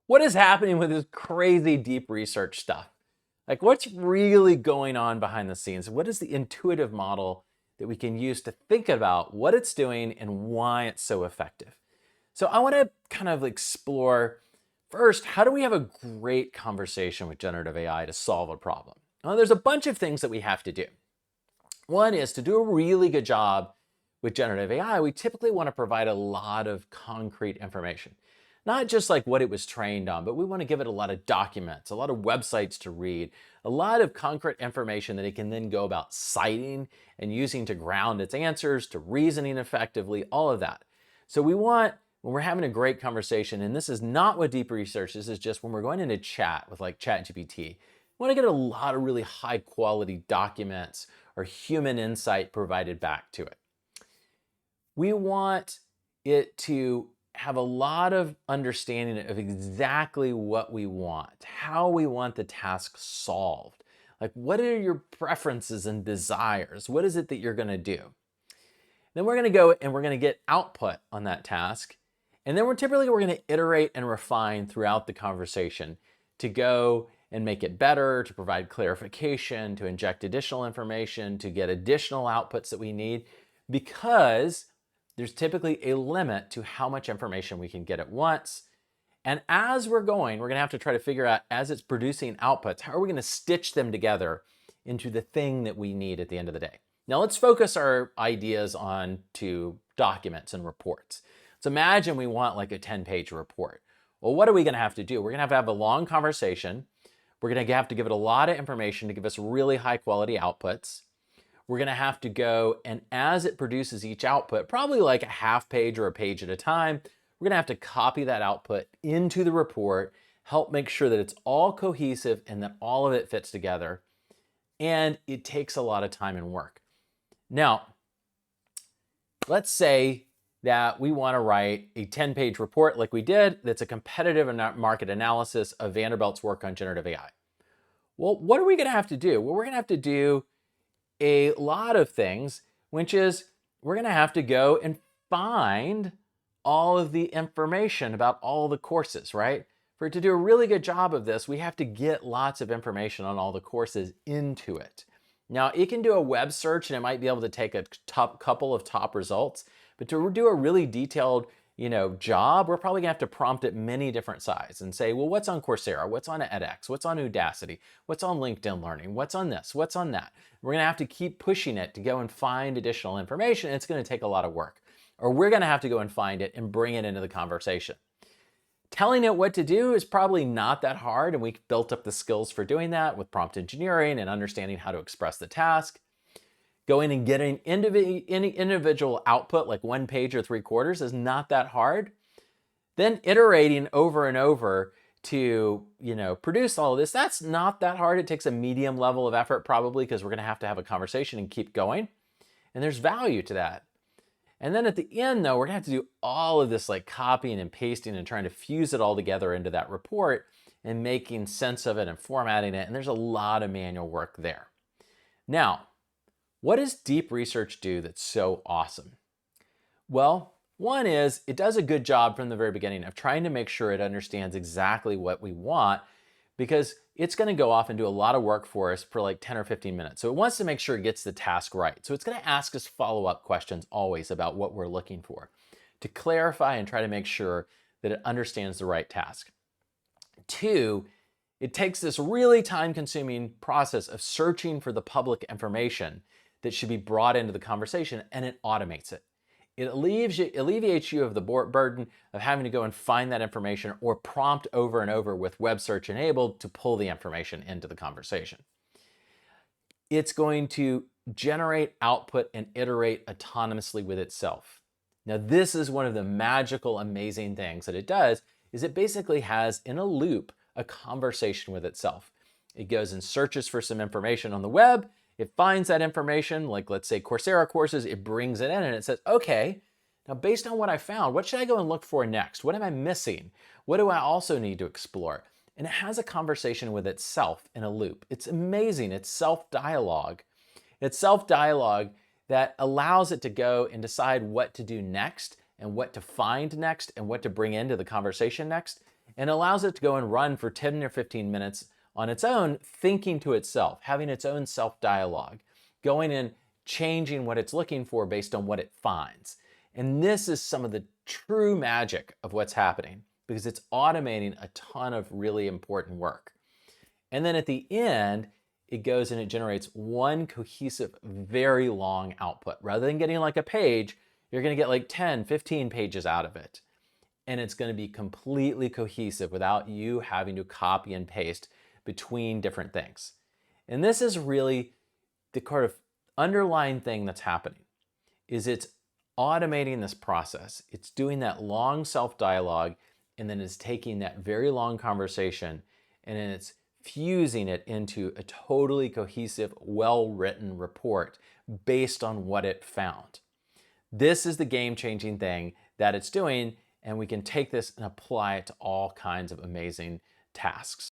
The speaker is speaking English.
what is happening with this crazy deep research stuff? Like, what's really going on behind the scenes? What is the intuitive model that we can use to think about what it's doing and why it's so effective? So I want to kind of explore first, how do we have a great conversation with generative AI to solve a problem? Well, there's a bunch of things that we have to do. One is to do a really good job with generative AI, we typically want to provide a lot of concrete information. Not just like what it was trained on, but we want to give it a lot of documents, a lot of websites to read, a lot of concrete information that it can then go about citing and using to ground its answers, to reasoning effectively, all of that. So we want, when we're having a great conversation, and this is not what deep research is, this is just when we're going into chat with like ChatGPT, we want to get a lot of really high quality documents or human insight provided back to it. We want it to have a lot of understanding of exactly what we want, how we want the task solved. Like, what are your preferences and desires? What is it that you're going to do? Then we're going to go and we're going to get output on that task. And then we're going to iterate and refine throughout the conversation to go and make it better, to provide clarification, to inject additional information, to get additional outputs that we need, because there's typically a limit to how much information we can get at once. And as we're going to have to try to figure out, as it's producing outputs, how are we going to stitch them together into the thing that we need at the end of the day? Now let's focus our ideas on to documents and reports. Let's imagine we want like a 10-page report. Well, what are we going to have to do? We're going to have a long conversation. We're going to have to give it a lot of information to give us really high quality outputs. We're going to have to go, and as it produces each output, probably like a half page or a page at a time, we're going to have to copy that output into the report, help make sure that it's all cohesive and that all of it fits together. And it takes a lot of time and work. Now, let's say that we want to write a 10-page report like we did that's a competitive market analysis of Vanderbilt's work on generative AI. Well, what are we going to have to do? Well, we're going to have to do a lot of things, which is we're going to have to go and find all of the information about all the courses, right? For it to do a really good job of this, we have to get lots of information on all the courses into it. Now, it can do a web search and it might be able to take a couple of top results, but to do a really detailed job, we're probably gonna have to prompt it many different sides and say, well, what's on Coursera? What's on edX? What's on Udacity? What's on LinkedIn Learning? What's on this? What's on that? We're gonna have to keep pushing it to go and find additional information. It's gonna take a lot of work. Or we're gonna have to go and find it and bring it into the conversation. Telling it what to do is probably not that hard, and we built up the skills for doing that with prompt engineering and understanding how to express the task. Going and getting any individual output, like 1 page or 3/4, is not that hard. Then iterating over and over to produce all of this, that's not that hard. It takes a medium level of effort probably, because we're going to have a conversation and keep going. And there's value to that. And then at the end, though, we're going to have to do all of this like copying and pasting and trying to fuse it all together into that report and making sense of it and formatting it. And there's a lot of manual work there. Now, what does deep research do that's so awesome? Well, one is it does a good job from the very beginning of trying to make sure it understands exactly what we want, because it's going to go off and do a lot of work for us for like 10 or 15 minutes. So it wants to make sure it gets the task right. So it's going to ask us follow-up questions always about what we're looking for to clarify and try to make sure that it understands the right task. 2, it takes this really time-consuming process of searching for the public information that should be brought into the conversation, and it automates it. It alleviates you of the burden of having to go and find that information or prompt over and over with web search enabled to pull the information into the conversation. It's going to generate output and iterate autonomously with itself. Now, this is one of the magical, amazing things that it does, is it basically has in a loop a conversation with itself. It goes and searches for some information on the web. It finds that information, like let's say Coursera courses, it brings it in and it says, okay, now based on what I found, what should I go and look for next? What am I missing? What do I also need to explore? And it has a conversation with itself in a loop. It's amazing. It's self-dialogue. It's self-dialogue that allows it to go and decide what to do next and what to find next and what to bring into the conversation next. and allows it to go and run for 10 or 15 minutes on its own, thinking to itself, having its own self-dialogue, going and changing what it's looking for based on what it finds. And this is some of the true magic of what's happening, because it's automating a ton of really important work. And then at the end, it goes and it generates one cohesive, very long output. Rather than getting like a page, you're going to get like 10, 15 pages out of it. And it's going to be completely cohesive without you having to copy and paste between different things. And this is really the kind of underlying thing that's happening, is it's automating this process. It's doing that long self-dialogue, and then it's taking that very long conversation, and then it's fusing it into a totally cohesive, well-written report based on what it found. This is the game-changing thing that it's doing, and we can take this and apply it to all kinds of amazing tasks.